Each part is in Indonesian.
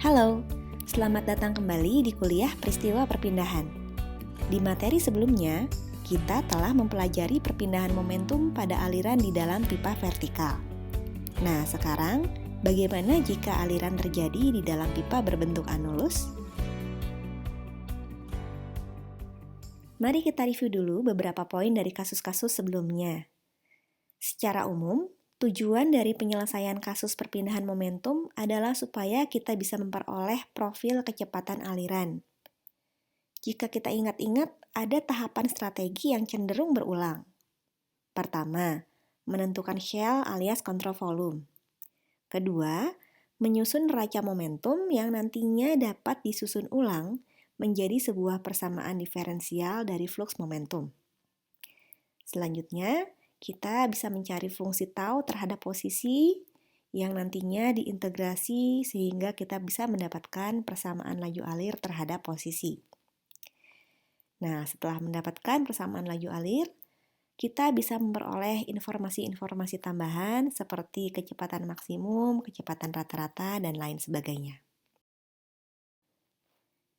Halo, selamat datang kembali di kuliah Peristiwa Perpindahan. Di materi sebelumnya, kita telah mempelajari perpindahan momentum pada aliran di dalam pipa vertikal. Nah, sekarang bagaimana jika aliran terjadi di dalam pipa berbentuk anulus? Mari kita review dulu beberapa poin dari kasus-kasus sebelumnya. Secara umum, tujuan dari penyelesaian kasus perpindahan momentum adalah supaya kita bisa memperoleh profil kecepatan aliran. Jika kita ingat-ingat, ada tahapan strategi yang cenderung berulang. Pertama, menentukan shell alias kontrol volume. Kedua, menyusun neraca momentum yang nantinya dapat disusun ulang menjadi sebuah persamaan diferensial dari fluks momentum. Selanjutnya, kita bisa mencari fungsi tau terhadap posisi yang nantinya diintegrasi sehingga kita bisa mendapatkan persamaan laju alir terhadap posisi. Nah, setelah mendapatkan persamaan laju alir, kita bisa memperoleh informasi-informasi tambahan seperti kecepatan maksimum, kecepatan rata-rata, dan lain sebagainya.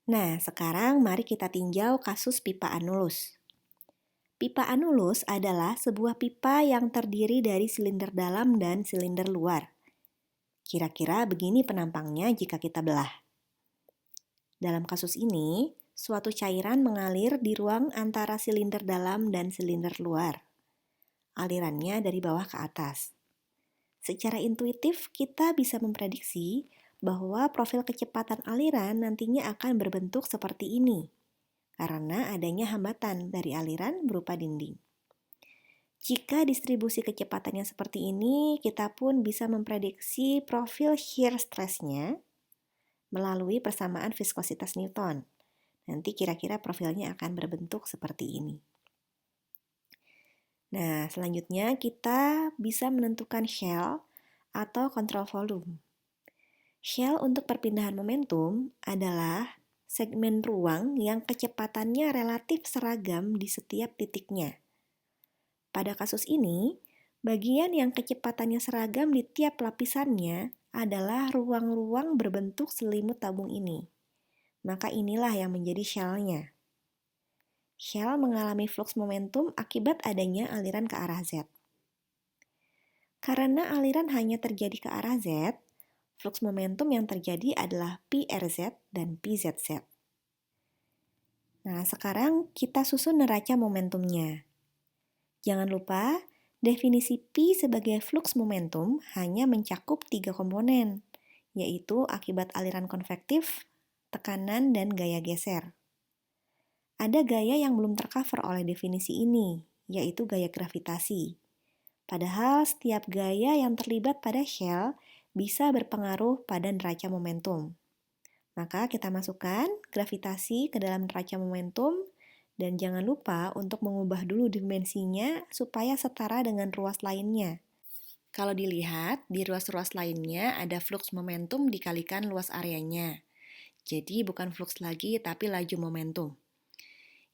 Nah, sekarang mari kita tinjau kasus pipa anulus. Pipa anulus adalah sebuah pipa yang terdiri dari silinder dalam dan silinder luar. Kira-kira begini penampangnya jika kita belah. Dalam kasus ini, suatu cairan mengalir di ruang antara silinder dalam dan silinder luar. Alirannya dari bawah ke atas. Secara intuitif, kita bisa memprediksi bahwa profil kecepatan aliran nantinya akan berbentuk seperti ini, karena adanya hambatan dari aliran berupa dinding. Jika distribusi kecepatannya seperti ini, kita pun bisa memprediksi profil shear stress-nya melalui persamaan viskositas Newton. Nanti kira-kira profilnya akan berbentuk seperti ini. Nah, selanjutnya kita bisa menentukan shell atau kontrol volume. Shell untuk perpindahan momentum adalah segmen ruang yang kecepatannya relatif seragam di setiap titiknya. Pada kasus ini, bagian yang kecepatannya seragam di tiap lapisannya adalah ruang-ruang berbentuk selimut tabung ini. Maka inilah yang menjadi shell-nya. Shell mengalami flux momentum akibat adanya aliran ke arah Z. Karena aliran hanya terjadi ke arah Z, flux momentum yang terjadi adalah PRZ dan PZZ. Nah, sekarang kita susun neraca momentumnya. Jangan lupa, definisi P sebagai flux momentum hanya mencakup 3 komponen, yaitu akibat aliran konvektif, tekanan, dan gaya geser. Ada gaya yang belum tercover oleh definisi ini, yaitu gaya gravitasi. Padahal setiap gaya yang terlibat pada shell bisa berpengaruh pada neraca momentum. Maka kita masukkan gravitasi ke dalam neraca momentum dan jangan lupa untuk mengubah dulu dimensinya supaya setara dengan ruas lainnya. Kalau dilihat, di ruas-ruas lainnya ada flux momentum dikalikan luas areanya. Jadi bukan flux lagi tapi laju momentum.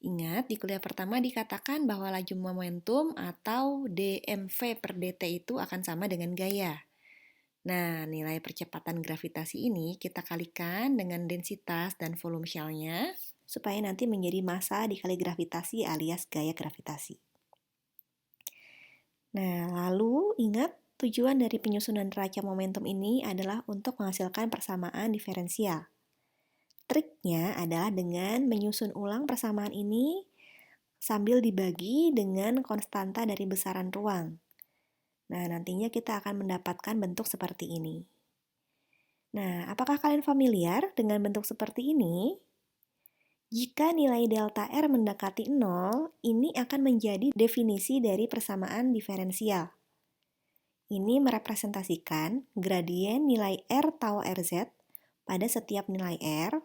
Ingat, di kuliah pertama dikatakan bahwa laju momentum atau dmv per dt itu akan sama dengan gaya. Nah, nilai percepatan gravitasi ini kita kalikan dengan densitas dan volume shell-nya supaya nanti menjadi massa dikali gravitasi alias gaya gravitasi. Nah, lalu ingat tujuan dari penyusunan neraca momentum ini adalah untuk menghasilkan persamaan diferensial. Triknya adalah dengan menyusun ulang persamaan ini sambil dibagi dengan konstanta dari besaran ruang. Nah, nantinya kita akan mendapatkan bentuk seperti ini. Nah, apakah kalian familiar dengan bentuk seperti ini? Jika nilai delta R mendekati 0, ini akan menjadi definisi dari persamaan diferensial. Ini merepresentasikan gradien nilai R tau RZ pada setiap nilai R,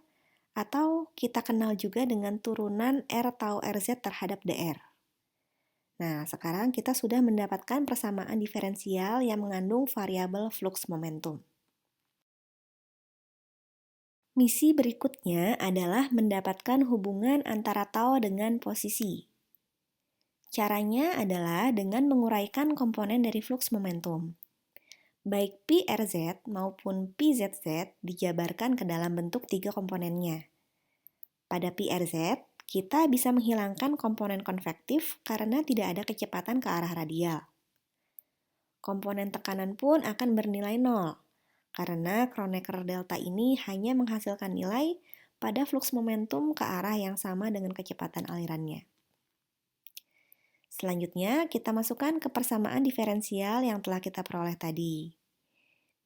atau kita kenal juga dengan turunan R tau RZ terhadap DR. Nah, sekarang kita sudah mendapatkan persamaan diferensial yang mengandung variabel flux momentum. Misi berikutnya adalah mendapatkan hubungan antara tau dengan posisi. Caranya adalah dengan menguraikan komponen dari flux momentum. Baik PRZ maupun PZZ dijabarkan ke dalam bentuk tiga komponennya. Pada PRZ, kita bisa menghilangkan komponen konvektif karena tidak ada kecepatan ke arah radial. Komponen tekanan pun akan bernilai 0, karena Kronecker delta ini hanya menghasilkan nilai pada flux momentum ke arah yang sama dengan kecepatan alirannya. Selanjutnya, kita masukkan ke persamaan diferensial yang telah kita peroleh tadi.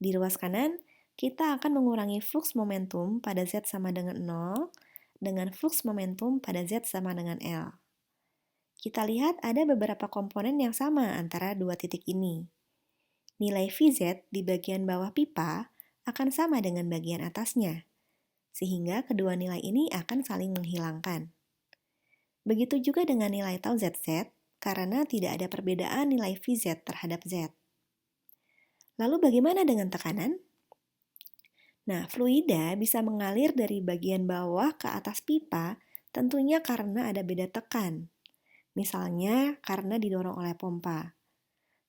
Di ruas kanan, kita akan mengurangi flux momentum pada Z sama dengan 0 dengan flux momentum pada Z sama dengan L. Kita lihat ada beberapa komponen yang sama antara dua titik ini. Nilai Vz di bagian bawah pipa akan sama dengan bagian atasnya, sehingga kedua nilai ini akan saling menghilangkan. Begitu juga dengan nilai tau Zz, karena tidak ada perbedaan nilai Vz terhadap Z. Lalu bagaimana dengan tekanan? Nah, fluida bisa mengalir dari bagian bawah ke atas pipa tentunya karena ada beda tekan. Misalnya karena didorong oleh pompa.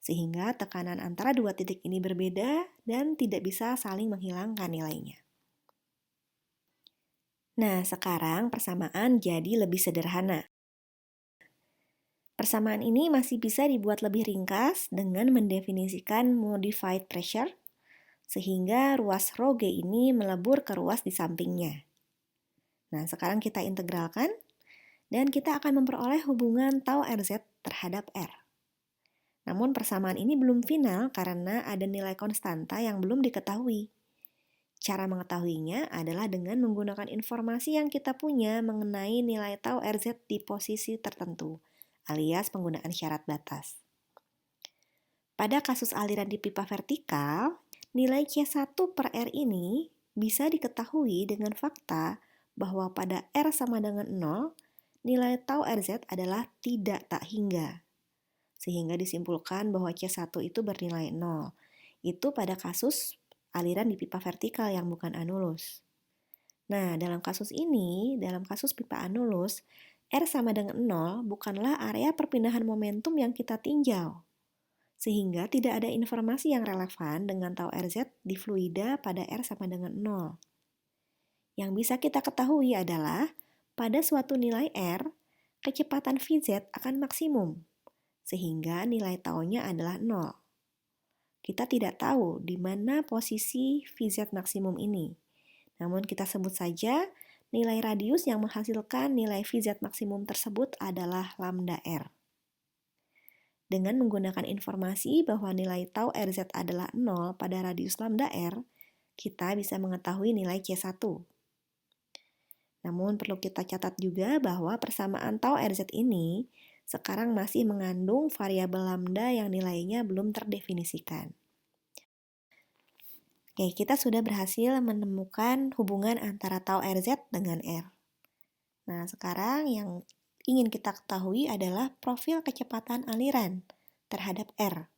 Sehingga tekanan antara dua titik ini berbeda dan tidak bisa saling menghilangkan nilainya. Nah, sekarang persamaan jadi lebih sederhana. Persamaan ini masih bisa dibuat lebih ringkas dengan mendefinisikan modified pressure, sehingga ruas rho G ini melebur ke ruas di sampingnya. Nah, sekarang kita integralkan, dan kita akan memperoleh hubungan tau Rz terhadap R. Namun persamaan ini belum final karena ada nilai konstanta yang belum diketahui. Cara mengetahuinya adalah dengan menggunakan informasi yang kita punya mengenai nilai tau Rz di posisi tertentu, alias penggunaan syarat batas. Pada kasus aliran di pipa vertikal, nilai C1 per R ini bisa diketahui dengan fakta bahwa pada R sama dengan 0, nilai tau Rz adalah tidak tak hingga. Sehingga disimpulkan bahwa C1 itu bernilai 0. Itu pada kasus aliran di pipa vertikal yang bukan anulus. Nah, dalam kasus ini, dalam kasus pipa anulus, R sama dengan 0 bukanlah area perpindahan momentum yang kita tinjau. Sehingga tidak ada informasi yang relevan dengan tau Rz di fluida pada R sama dengan 0. Yang bisa kita ketahui adalah, pada suatu nilai R, kecepatan Vz akan maksimum, sehingga nilai taunya adalah 0. Kita tidak tahu di mana posisi Vz maksimum ini. Namun kita sebut saja nilai radius yang menghasilkan nilai Vz maksimum tersebut adalah lambda R. Dengan menggunakan informasi bahwa nilai tau Rz adalah 0 pada radius lambda R, kita bisa mengetahui nilai C1. Namun perlu kita catat juga bahwa persamaan tau Rz ini sekarang masih mengandung variabel lambda yang nilainya belum terdefinisikan. Oke, kita sudah berhasil menemukan hubungan antara tau Rz dengan R. Nah, sekarang yang ingin kita ketahui adalah profil kecepatan aliran terhadap R.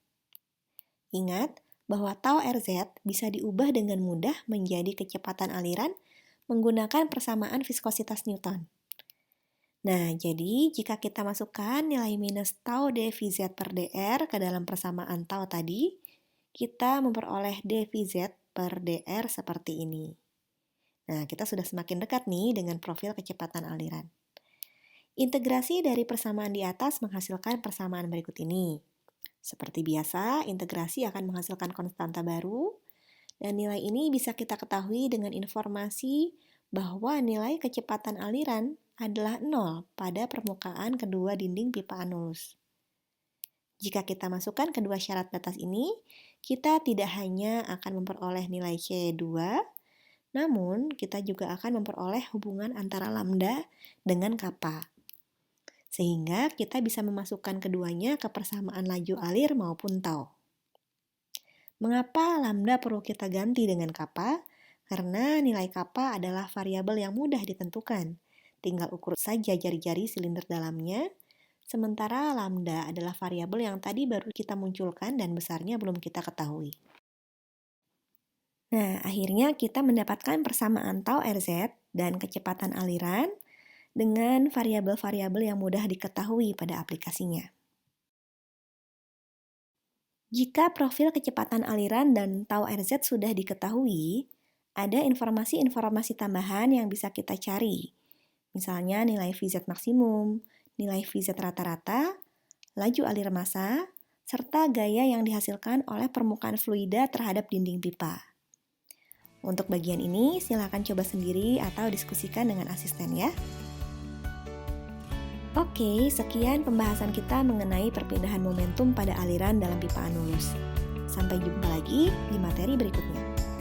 Ingat bahwa tau Rz bisa diubah dengan mudah menjadi kecepatan aliran menggunakan persamaan viskositas Newton. Nah, jadi jika kita masukkan nilai minus tau dVz per dr ke dalam persamaan tau tadi, kita memperoleh dVz per dr seperti ini. Nah, kita sudah semakin dekat nih dengan profil kecepatan aliran. Integrasi dari persamaan di atas menghasilkan persamaan berikut ini. Seperti biasa, integrasi akan menghasilkan konstanta baru, dan nilai ini bisa kita ketahui dengan informasi bahwa nilai kecepatan aliran adalah 0 pada permukaan kedua dinding pipa anulus. Jika kita masukkan kedua syarat batas ini, kita tidak hanya akan memperoleh nilai C2, namun kita juga akan memperoleh hubungan antara lambda dengan kappa. Sehingga kita bisa memasukkan keduanya ke persamaan laju alir maupun tau. Mengapa lambda perlu kita ganti dengan kappa? Karena nilai kappa adalah variabel yang mudah ditentukan. Tinggal ukur saja jari-jari silinder dalamnya, sementara lambda adalah variabel yang tadi baru kita munculkan dan besarnya belum kita ketahui. Nah, akhirnya kita mendapatkan persamaan tau Rz dan kecepatan aliran dengan variabel-variabel yang mudah diketahui pada aplikasinya. Jika profil kecepatan aliran dan tau RZ sudah diketahui, ada informasi-informasi tambahan yang bisa kita cari. Misalnya nilai VZ maksimum, nilai VZ rata-rata, laju alir massa, serta gaya yang dihasilkan oleh permukaan fluida terhadap dinding pipa. Untuk bagian ini, silakan coba sendiri atau diskusikan dengan asisten ya. Oke, sekian pembahasan kita mengenai perpindahan momentum pada aliran dalam pipa anulus. Sampai jumpa lagi di materi berikutnya.